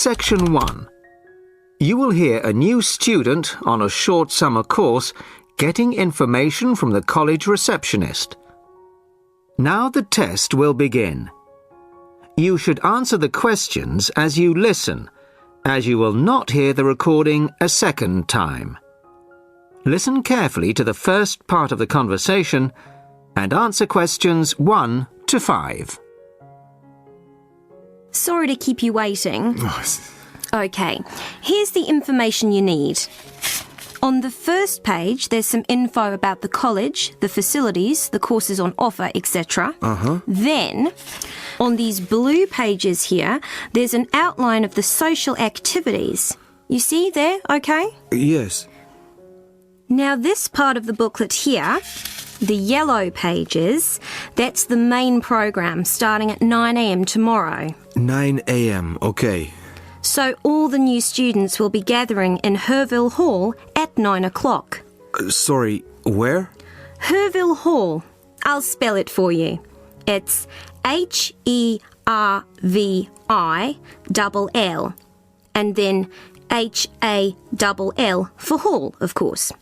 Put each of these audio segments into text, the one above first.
Section 1. You will hear a new student on a short summer course getting information from the college receptionist. Now the test will begin. You should answer the questions as you listen, as you will not hear the recording a second time. Listen carefully to the first part of the conversation and answer questions 1 to 5. Sorry to keep you waiting. Okay, here's the information you need. On the first page, there's some info about the college, the facilities, the courses on offer, etc. Then, on these blue pages here, there's an outline of the social activities. You see there, okay? Yes. Now, this part of the booklet here, the yellow pages, that's the main program starting at 9 a.m. tomorrow. 9 a.m., okay. So all the new students will be gathering in Herville Hall at 9 o'clock. Sorry, where? Herville Hall. I'll spell it for you. It's Hervill, and then Hall for hall, of course.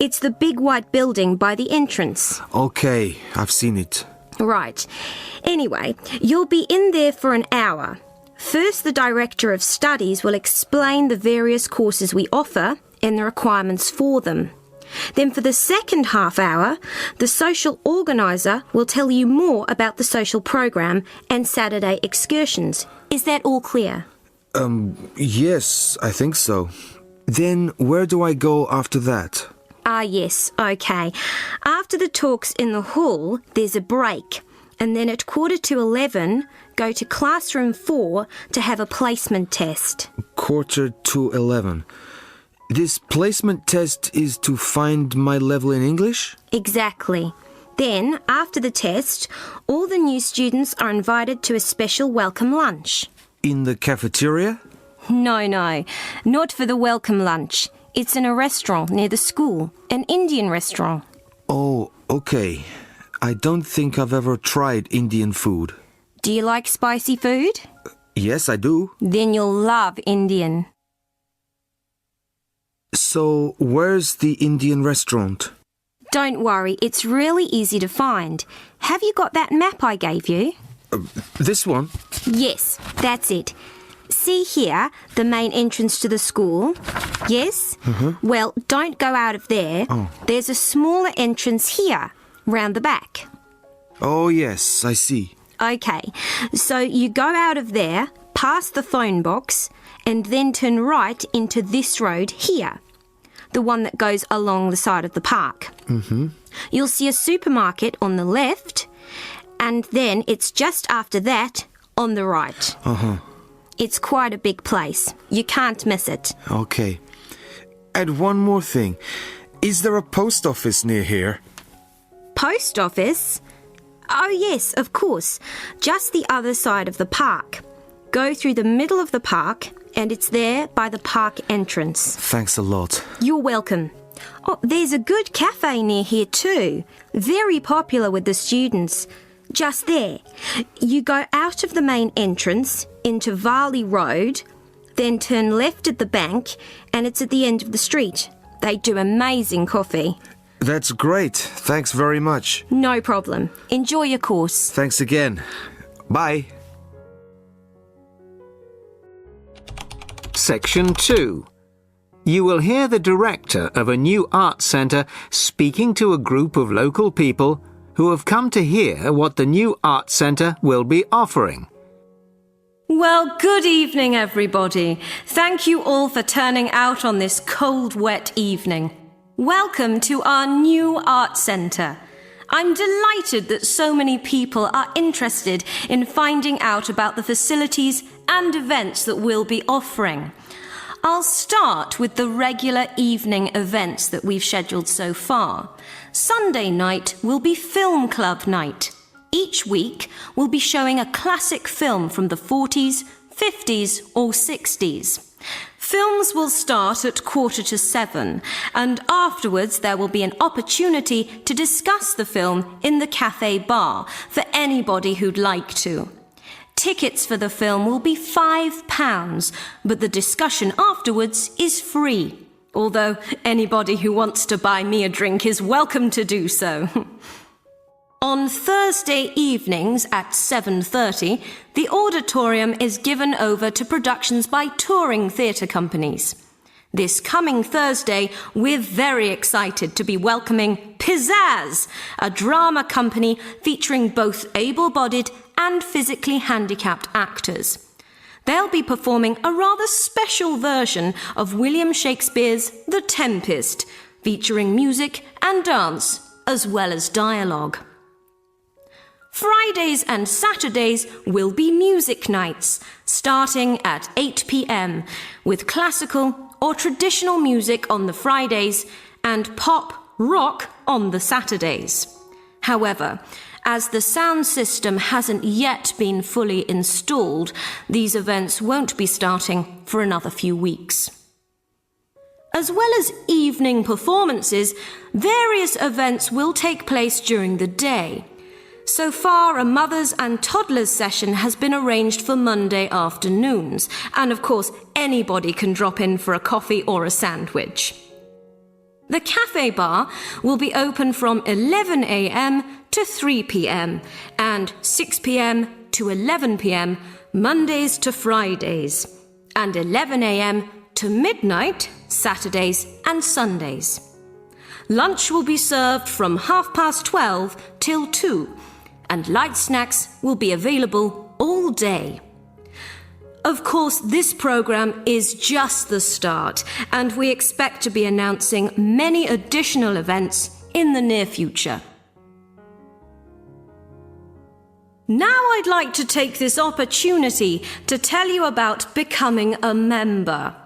It's the big white building by the entrance. Okay, I've seen it. Right. Anyway, you'll be in there for an hour. First, the Director of Studies will explain the various courses we offer and the requirements for them. Then for the second half hour, the social organiser will tell you more about the social program and Saturday excursions. Is that all clear? Yes, I think so. Then where do I go after that? Yes, okay. After the talks in the hall, there's a break. And then at 11:15, go to classroom 4 to have a placement test. 11:45. This placement test is to find my level in English? Exactly. Then, after the test, all the new students are invited to a special welcome lunch. In the cafeteria? No, not for the welcome lunch. It's in a restaurant near the school, an Indian restaurant. Oh, okay. I don't think I've ever tried Indian food. Do you like spicy food? Yes, I do. Then you'll love Indian. So, where's the Indian restaurant? Don't worry, it's really easy to find. Have you got that map I gave you? This one? Yes, that's it. See here, the main entrance to the school? Yes? Well, don't go out of there. There's a smaller entrance here, round the back. Oh, yes, I see. Okay, so you go out of there, past the phone box, and then turn right into this road here, the one that goes along the side of the park. You'll see a supermarket on the left, and then it's just after that on the right. It's quite a big place. You can't miss it. Okay. And one more thing. Is there a post office near here? Post office? Oh, yes, of course. Just the other side of the park. Go through the middle of the park, and it's there by the park entrance. Thanks a lot. You're welcome. Oh, there's a good cafe near here too. Very popular with the students. Just there. You go out of the main entrance into Varley Road, then turn left at the bank, and it's at the end of the street. They do amazing coffee. That's great. Thanks very much. No problem. Enjoy your course. Thanks again. Bye. Section 2. You will hear the director of a new arts centre speaking to a group of local people who have come to hear what the new arts centre will be offering. Well, good evening, everybody. Thank you all for turning out on this cold, wet evening. Welcome to our new art centre. I'm delighted that so many people are interested in finding out about the facilities and events that we'll be offering. I'll start with the regular evening events that we've scheduled so far. Sunday night will be film club night. Each week, we'll be showing a classic film from the 40s, 50s or 60s. Films will start at 6:45, and afterwards there will be an opportunity to discuss the film in the cafe bar for anybody who'd like to. tickets for the film will be £5, but the discussion afterwards is free. Although anybody who wants to buy me a drink is welcome to do so. On Thursday evenings at 7:30, the auditorium is given over to productions by touring theatre companies. This coming Thursday, we're very excited to be welcoming Pizzazz, a drama company featuring both able-bodied and physically handicapped actors. They'll be performing a rather special version of William Shakespeare's The Tempest, featuring music and dance, as well as dialogue. Fridays and Saturdays will be music nights, starting at 8 p.m, with classical or traditional music on the Fridays and pop rock on the Saturdays. However, as the sound system hasn't yet been fully installed, these events won't be starting for another few weeks. As well as evening performances, various events will take place during the day. So far, a mothers and toddlers session has been arranged for Monday afternoons, and of course, anybody can drop in for a coffee or a sandwich. The cafe bar will be open from 11 a.m. to 3 p.m. and 6 p.m. to 11 p.m. Mondays to Fridays, and 11 a.m. to midnight Saturdays and Sundays. Lunch will be served from 12:30 till 2, and light snacks will be available all day. Of course, this program is just the start, and we expect to be announcing many additional events in the near future. Now I'd like to take this opportunity to tell you about becoming a member.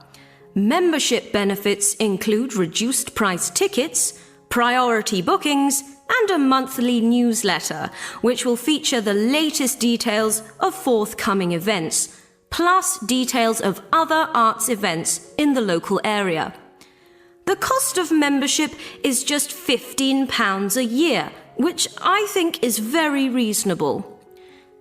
Membership benefits include reduced price tickets, priority bookings, and a monthly newsletter, which will feature the latest details of forthcoming events, plus details of other arts events in the local area. The cost of membership is just £15 a year, which I think is very reasonable.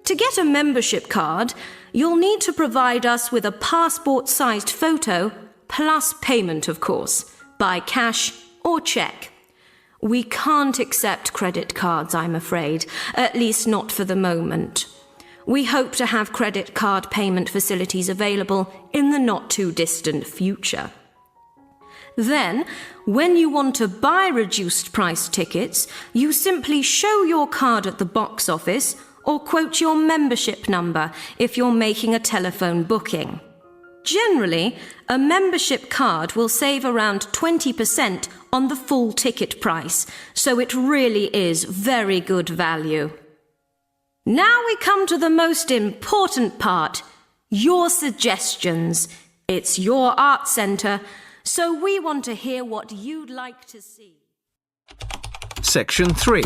To get a membership card, you'll need to provide us with a passport-sized photo, plus payment, of course, by cash or cheque. We can't accept credit cards, I'm afraid, at least not for the moment. We hope to have credit card payment facilities available in the not-too-distant future. Then, when you want to buy reduced price tickets, you simply show your card at the box office or quote your membership number if you're making a telephone booking. Generally, a membership card will save around 20% on the full ticket price, so it really is very good value. Now we come to the most important part, your suggestions. It's your art centre, so we want to hear what you'd like to see. Section 3.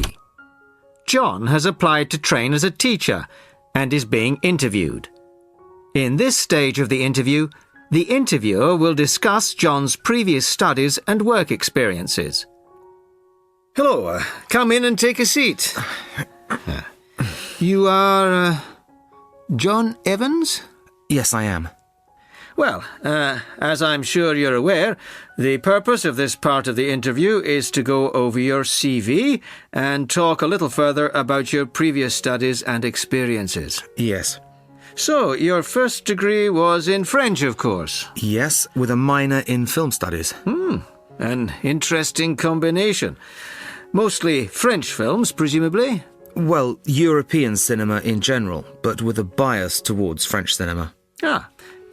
John has applied to train as a teacher and is being interviewed. In this stage of the interviewer will discuss John's previous studies and work experiences. Hello, come in and take a seat. You are John Evans? Yes, I am. Well, as I'm sure you're aware, the purpose of this part of the interview is to go over your CV and talk a little further about your previous studies and experiences. Yes. So, your first degree was in French, of course? Yes, with a minor in film studies. An interesting combination. Mostly French films, presumably? Well, European cinema in general, but with a bias towards French cinema.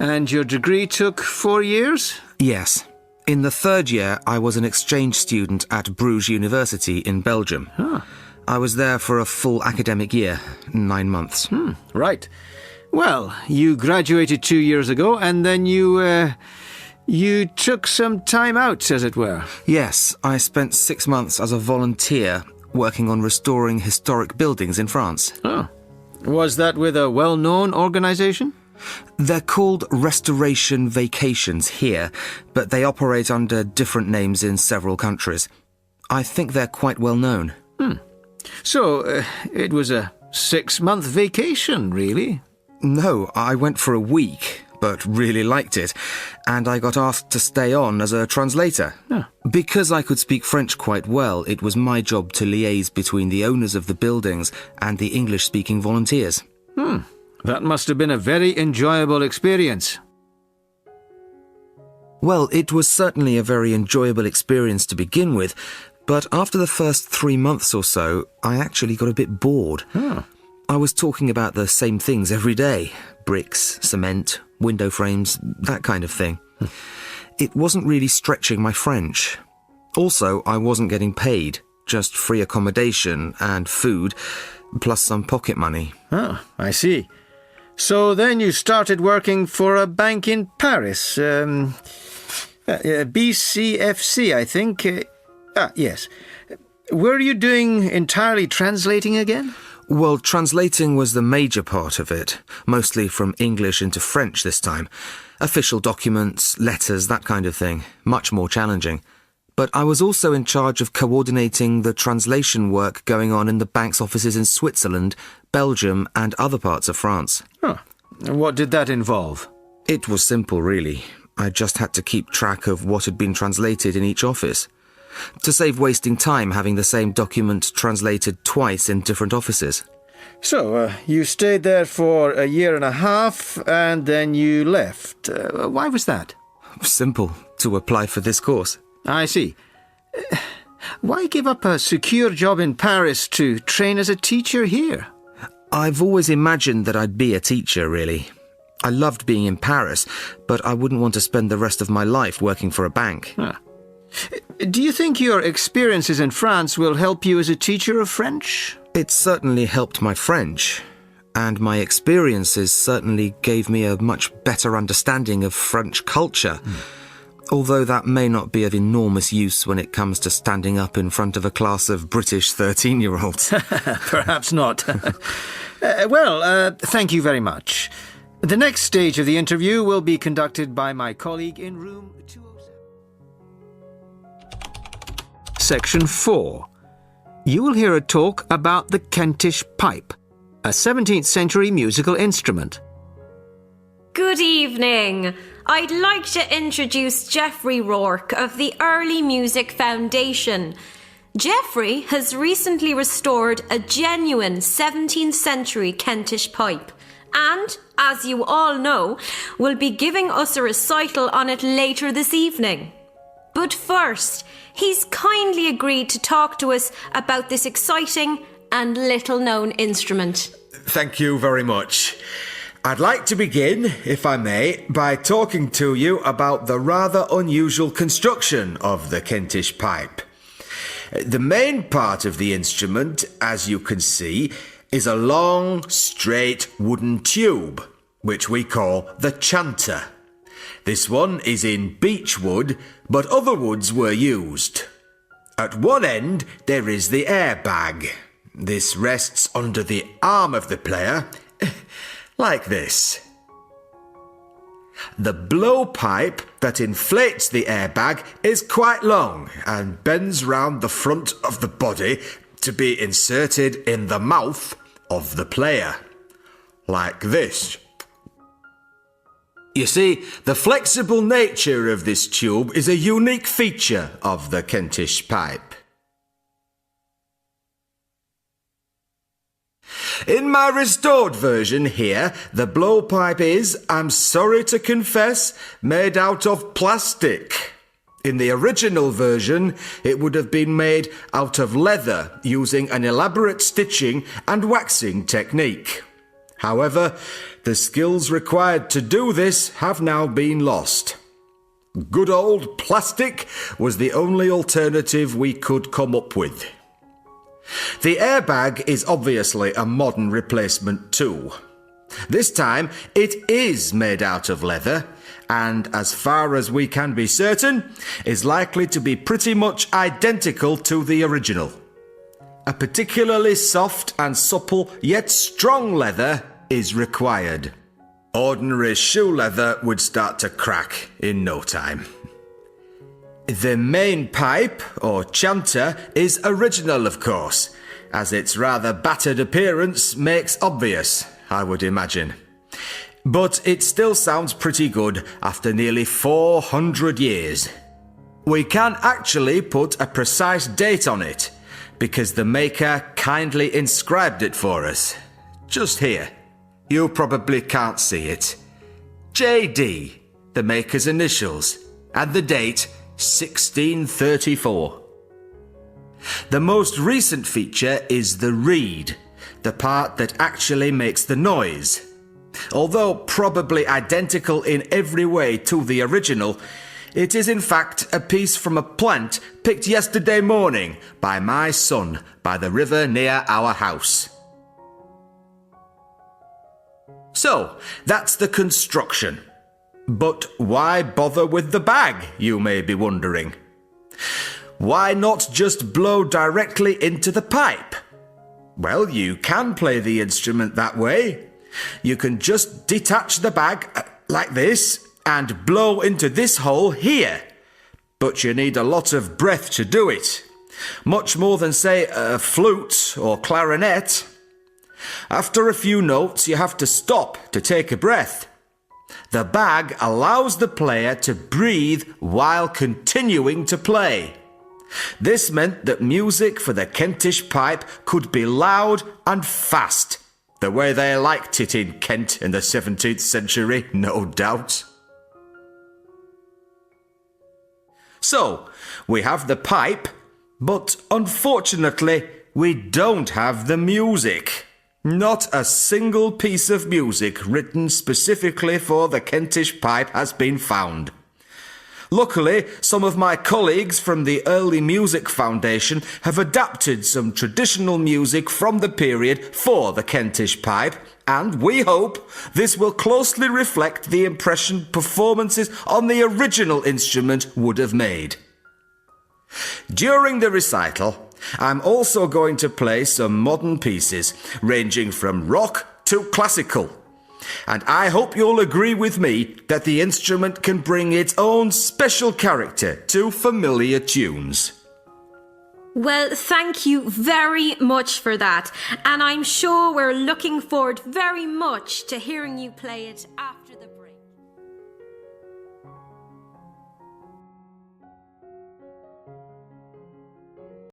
And your degree took 4 years? Yes. In the third year, I was an exchange student at Bruges University in Belgium. I was there for a full academic year, 9 months. Right. Well, you graduated 2 years ago, and then you took some time out, as it were. Yes, I spent 6 months as a volunteer working on restoring historic buildings in France. Was that with a well-known organisation? They're called restoration vacations here, but they operate under different names in several countries. I think they're quite well known. So, it was a 6-month vacation, really? No, I went for a week, but really liked it, and I got asked to stay on as a translator. Because I could speak French quite well, it was my job to liaise between the owners of the buildings and the English-speaking volunteers. That must have been a very enjoyable experience. Well, it was certainly a very enjoyable experience to begin with, but after the first 3 months or so, I actually got a bit bored. I was talking about the same things every day. Bricks, cement, window frames, that kind of thing. It wasn't really stretching my French. Also, I wasn't getting paid, just free accommodation and food, plus some pocket money. I see. So then you started working for a bank in Paris, BCFC, I think. Yes. Were you doing entirely translating again? Well, translating was the major part of it, mostly from English into French this time. Official documents, letters, that kind of thing. Much more challenging. But I was also in charge of coordinating the translation work going on in the bank's offices in Switzerland, Belgium, and other parts of France. What did that involve? It was simple, really. I just had to keep track of what had been translated in each office. To save wasting time having the same document translated twice in different offices. So, you stayed there for a year and a half, and then you left. Why was that? Simple, to apply for this course. I see. Why give up a secure job in Paris to train as a teacher here? I've always imagined that I'd be a teacher, really. I loved being in Paris, but I wouldn't want to spend the rest of my life working for a bank. Do you think your experiences in France will help you as a teacher of French? It certainly helped my French, and my experiences certainly gave me a much better understanding of French culture, although that may not be of enormous use when it comes to standing up in front of a class of British 13-year-olds. Perhaps not. Thank you very much. The next stage of the interview will be conducted by my colleague in room 207. Section 4. You will hear a talk about the Kentish pipe, a 17th century musical instrument. Good evening. I'd like to introduce Geoffrey Rourke of the Early Music Foundation. Geoffrey has recently restored a genuine 17th century Kentish pipe and, as you all know, will be giving us a recital on it later this evening. But first, he's kindly agreed to talk to us about this exciting and little-known instrument. Thank you very much. I'd like to begin, if I may, by talking to you about the rather unusual construction of the Kentish pipe. The main part of the instrument, as you can see, is a long, straight wooden tube, which we call the chanter. This one is in beech wood, but other woods were used. At one end, there is the air bag. This rests under the arm of the player, like this. The blowpipe that inflates the airbag is quite long and bends round the front of the body to be inserted in the mouth of the player, like this. You see, the flexible nature of this tube is a unique feature of the Kentish pipe. In my restored version here, the blowpipe is, I'm sorry to confess, made out of plastic. In the original version, it would have been made out of leather using an elaborate stitching and waxing technique. However, the skills required to do this have now been lost. Good old plastic was the only alternative we could come up with. The airbag is obviously a modern replacement too. This time it is made out of leather and, as far as we can be certain, is likely to be pretty much identical to the original. A particularly soft and supple yet strong leather is required. Ordinary shoe leather would start to crack in no time. The main pipe, or chanter, is original, of course, as its rather battered appearance makes obvious, I would imagine. But it still sounds pretty good after nearly 400 years. We can't actually put a precise date on it, because the maker kindly inscribed it for us. Just here. You probably can't see it. JD, the maker's initials, and the date 1634. The most recent feature is the reed, the part that actually makes the noise. Although probably identical in every way to the original, it is in fact a piece from a plant picked yesterday morning by my son by the river near our house. So, that's the construction. But why bother with the bag, you may be wondering? Why not just blow directly into the pipe? Well, you can play the instrument that way. You can just detach the bag like this and blow into this hole here. But you need a lot of breath to do it. Much more than, say, a flute or clarinet. After a few notes, you have to stop to take a breath. The bag allows the player to breathe while continuing to play. This meant that music for the Kentish pipe could be loud and fast, the way they liked it in Kent in the 17th century, no doubt. So, we have the pipe, but unfortunately, we don't have the music. Not a single piece of music written specifically for the Kentish pipe has been found. Luckily, some of my colleagues from the Early Music Foundation have adapted some traditional music from the period for the Kentish pipe, and we hope this will closely reflect the impression performances on the original instrument would have made. During the recital, I'm also going to play some modern pieces, ranging from rock to classical. And I hope you'll agree with me that the instrument can bring its own special character to familiar tunes. Well, thank you very much for that. And I'm sure we're looking forward very much to hearing you play it.